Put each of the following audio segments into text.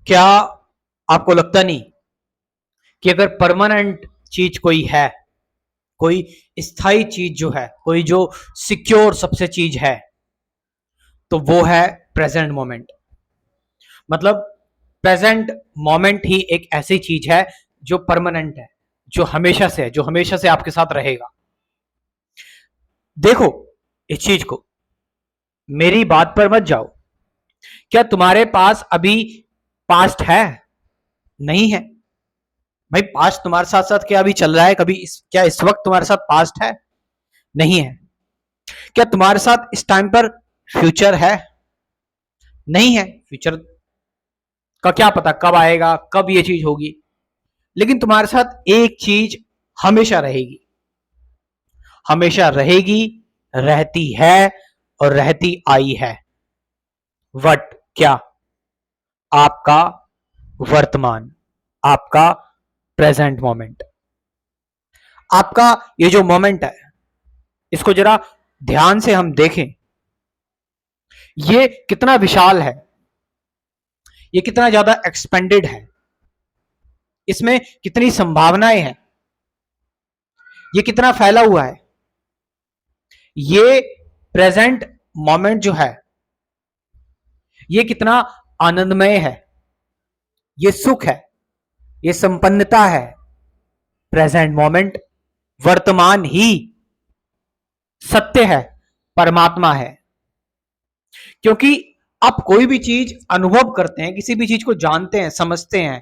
क्या आपको लगता नहीं कि अगर परमानेंट चीज कोई है, कोई स्थायी चीज जो है, कोई जो सिक्योर सबसे चीज है, तो वो है प्रेजेंट मोमेंट। मतलब प्रेजेंट मोमेंट ही एक ऐसी चीज है जो परमानेंट है, जो हमेशा से है, जो हमेशा से आपके साथ रहेगा। देखो इस चीज को, मेरी बात पर मत जाओ। क्या तुम्हारे पास अभी पास्ट है? नहीं है भाई। पास्ट तुम्हारे साथ साथ क्या अभी चल रहा है? कभी क्या इस वक्त तुम्हारे साथ पास्ट है? नहीं है। क्या तुम्हारे साथ इस टाइम पर फ्यूचर है? नहीं है। फ्यूचर का क्या पता कब आएगा, कब ये चीज होगी। लेकिन तुम्हारे साथ एक चीज हमेशा रहेगी, हमेशा रहेगी, रहती है और रहती आई है। वट क्या? आपका वर्तमान, आपका प्रेजेंट मोमेंट। आपका ये जो मोमेंट है, इसको जरा ध्यान से हम देखें। ये कितना विशाल है, ये कितना ज्यादा एक्सपेंडेड है, इसमें कितनी संभावनाएं हैं, ये कितना फैला हुआ है। ये प्रेजेंट मोमेंट जो है, ये कितना आनंदमय है, ये सुख है, ये संपन्नता है। प्रेजेंट मोमेंट, वर्तमान ही सत्य है, परमात्मा है। क्योंकि आप कोई भी चीज अनुभव करते हैं, किसी भी चीज को जानते हैं, समझते हैं,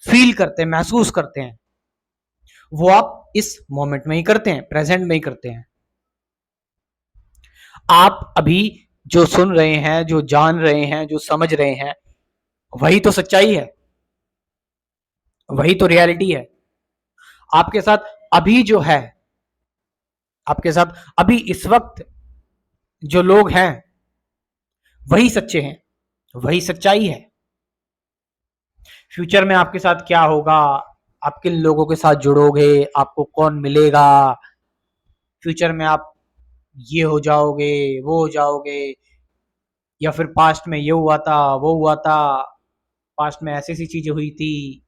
फील करते हैं, महसूस करते हैं, वो आप इस मोमेंट में ही करते हैं, प्रेजेंट में ही करते हैं। आप अभी जो सुन रहे हैं, जो जान रहे हैं, जो समझ रहे हैं, वही तो सच्चाई है, वही तो रियलिटी है। आपके साथ अभी जो है, आपके साथ अभी इस वक्त जो लोग हैं, वही सच्चे हैं, वही सच्चाई है। फ्यूचर में आपके साथ क्या होगा, आप किन लोगों के साथ जुड़ोगे, आपको कौन मिलेगा, फ्यूचर में आप ये हो जाओगे, वो हो जाओगे, या फिर पास्ट में ये हुआ था, वो हुआ था, पास्ट में ऐसी ऐसी चीजें हुई थी,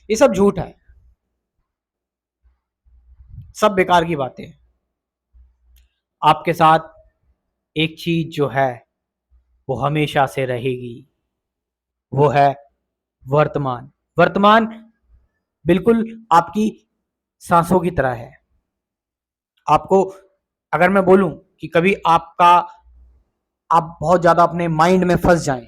ये सब झूठ है, सब बेकार की बातें हैं। आपके साथ एक चीज जो है वो हमेशा से रहेगी, वो है वर्तमान। वर्तमान बिल्कुल आपकी सांसों की तरह है। आपको अगर मैं बोलूं कि कभी आप बहुत ज्यादा अपने माइंड में फंस जाएं,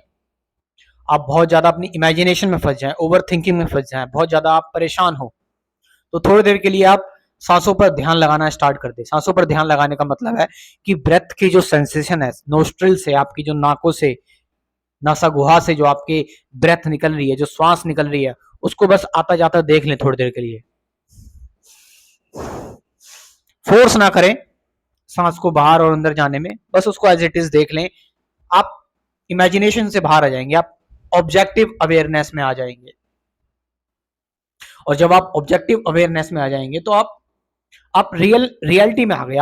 आप बहुत ज्यादा अपनी इमेजिनेशन में फंस जाएं, ओवर थिंकिंग में फंस जाएं, बहुत ज्यादा आप परेशान हो, तो थोड़ी देर के लिए आप सांसों पर ध्यान लगाना स्टार्ट कर दे। सांसों पर ध्यान लगाने का मतलब है कि ब्रेथ की जो सेंसेशन है, नोस्ट्रिल से, आपकी जो नाकों से, नासा गुहा से जो आपके ब्रेथ निकल रही है, जो श्वास निकल रही है, उसको बस आता जाता देख लें थोड़ी देर के लिए। फोर्स ना करें सांस को बाहर और अंदर जाने में, बस उसको एज इट इज देख लें। आप इमेजिनेशन से बाहर आ जाएंगे, आप ऑब्जेक्टिव अवेयरनेस में आ जाएंगे। और जब आप ऑब्जेक्टिव अवेयरनेस में आ जाएंगे तो आप रियलिटी में आ गए।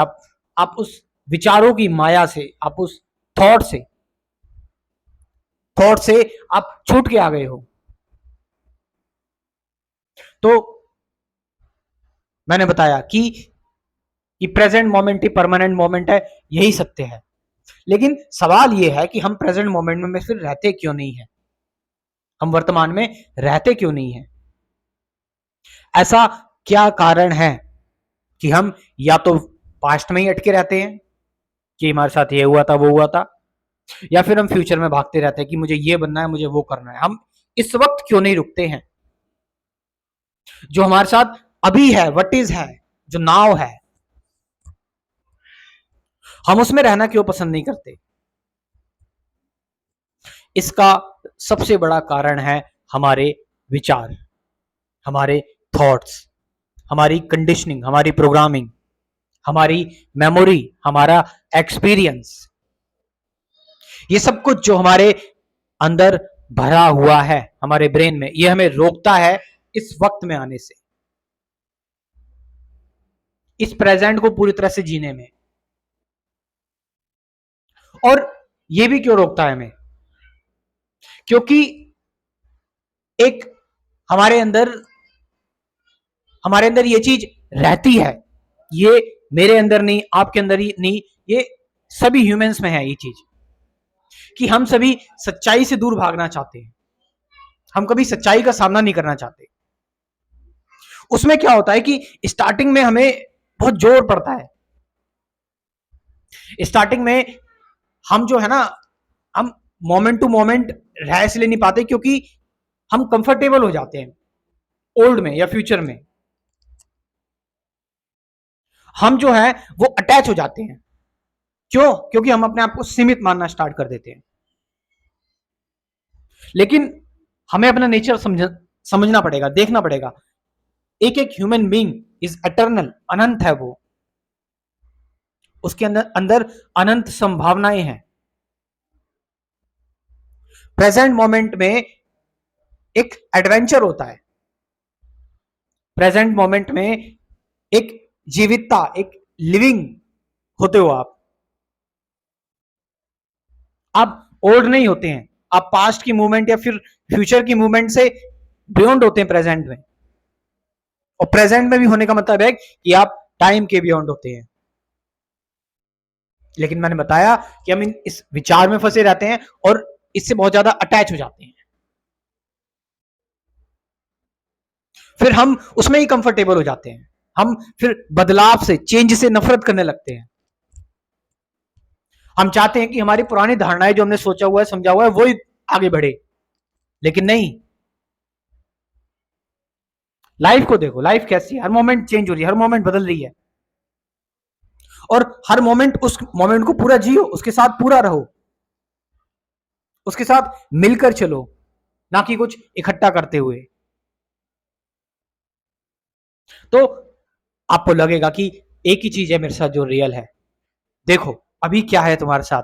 आप उस विचारों की माया से, आप उस थॉट से थॉट से आप छूट के आ गए हो। तो मैंने बताया कि प्रेजेंट मोमेंट ही परमानेंट मोमेंट है, यही सत्य है। लेकिन सवाल यह है कि हम प्रेजेंट मोमेंट में फिर रहते क्यों नहीं है, हम वर्तमान में रहते क्यों नहीं है? ऐसा क्या कारण है कि हम या तो पास्ट में ही अटके रहते हैं कि हमारे साथ ये हुआ था, वो हुआ था, या फिर हम फ्यूचर में भागते रहते हैं कि मुझे ये बनना है, मुझे वो करना है। हम इस वक्त क्यों नहीं रुकते हैं? जो हमारे साथ अभी है, वट इज है, जो नाव है, हम उसमें रहना क्यों पसंद नहीं करते? इसका सबसे बड़ा कारण है हमारे विचार, हमारे थॉट्स, हमारी कंडीशनिंग, हमारी प्रोग्रामिंग, हमारी मेमोरी, हमारा एक्सपीरियंस। ये सब कुछ जो हमारे अंदर भरा हुआ है हमारे ब्रेन में, ये हमें रोकता है इस वक्त में आने से, इस प्रेजेंट को पूरी तरह से जीने में। और ये भी क्यों रोकता है हमें? क्योंकि एक हमारे अंदर ये चीज रहती है, ये मेरे अंदर नहीं, आपके अंदर ही नहीं, ये सभी ह्यूमंस में है ये चीज, कि हम सभी सच्चाई से दूर भागना चाहते हैं, हम कभी सच्चाई का सामना नहीं करना चाहते। उसमें क्या होता है कि स्टार्टिंग में हमें बहुत जोर पड़ता है, स्टार्टिंग में हम जो है ना, हम मोमेंट टू मोमेंट रह इसलिए नहीं पाते क्योंकि हम कंफर्टेबल हो जाते हैं ओल्ड में या फ्यूचर में, हम जो है वो अटैच हो जाते हैं। क्यों? क्योंकि हम अपने आप को सीमित मानना स्टार्ट कर देते हैं। लेकिन हमें अपना नेचर समझना पड़ेगा, देखना पड़ेगा। एक एक ह्यूमन बीइंग इज एटर्नल, अनंत है वो, उसके अंदर अंदर अनंत संभावनाएं हैं। प्रेजेंट मोमेंट में एक एडवेंचर होता है, प्रेजेंट मोमेंट में एक जीवितता, एक लिविंग होते हो आप ओल्ड नहीं होते हैं, आप पास्ट की मूवमेंट या फिर फ्यूचर की मूवमेंट से बियॉन्ड होते हैं प्रेजेंट में। और प्रेजेंट में भी होने का मतलब है कि आप टाइम के बियॉन्ड होते हैं। लेकिन मैंने बताया कि हम इस विचार में फंसे रहते हैं और इससे बहुत ज्यादा अटैच हो जाते हैं, फिर हम उसमें ही कंफर्टेबल हो जाते हैं, हम फिर बदलाव से, चेंज से नफरत करने लगते हैं। हम चाहते हैं कि हमारी पुरानी धारणाएं जो हमने सोचा हुआ है, समझा हुआ है, वो ही आगे बढ़े, लेकिन नहीं। लाइफ को देखो, लाइफ कैसी है, हर मोमेंट चेंज हो रही है, हर मोमेंट बदल रही है, और हर मोमेंट उस मोमेंट को पूरा जियो, उसके साथ पूरा रहो, उसके साथ मिलकर चलो, ना कि कुछ इकट्ठा करते हुए। तो आपको लगेगा कि एक ही चीज है मेरे साथ जो रियल है। देखो अभी क्या है तुम्हारे साथ,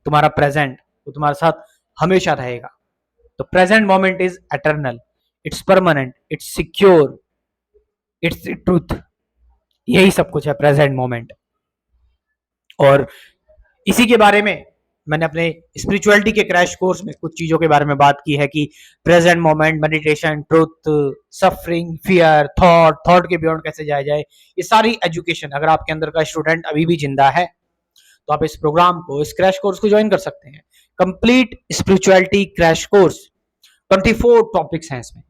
तुम्हारा प्रेजेंट, वो तुम्हारे साथ हमेशा रहेगा। तो present moment is eternal, it's permanent, it's secure, its truth, यही सब कुछ है प्रेजेंट मोमेंट। और इसी के बारे में मैंने अपने स्पिरिचुअलिटी के क्रैश कोर्स में कुछ चीजों के बारे में बात की है कि present moment, meditation, truth, suffering, fear, thought के बियॉन्ड कैसे जाया जाए, ये सारी एजुकेशन अगर आपके अंदर का स्टूडेंट अभी भी जिंदा है तो आप इस प्रोग्राम को, इस क्रैश कोर्स को ज्वाइन कर सकते हैं। Complete spirituality crash course, 24 topics हैं इसमें,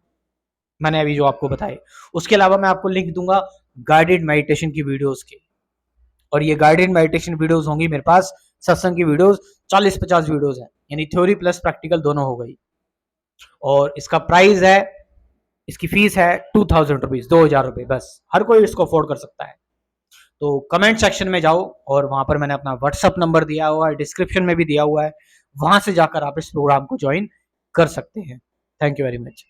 मैंने अभी जो आपको बताए। उसके अलावा मैं आपको लिंक दूंगा गाइडेड मेडिटेशन की वीडियोस के, और ये गाइडेड मेडिटेशन वीडियोस होंगी मेरे पास, सत्संग की वीडियोस 40-50 वीडियोस है, यानी थ्योरी प्लस प्रैक्टिकल दोनों हो गई। और इसका प्राइस है, इसकी फीस है 2000 रुपीज, 2000 रुपये बस, हर कोई इसको अफोर्ड कर सकता है। तो कमेंट सेक्शन में जाओ, और वहां पर मैंने अपना व्हाट्सअप नंबर दिया हुआ है, डिस्क्रिप्शन में भी दिया हुआ है, वहां से जाकर आप इस प्रोग्राम को ज्वाइन कर सकते हैं। Thank you very much.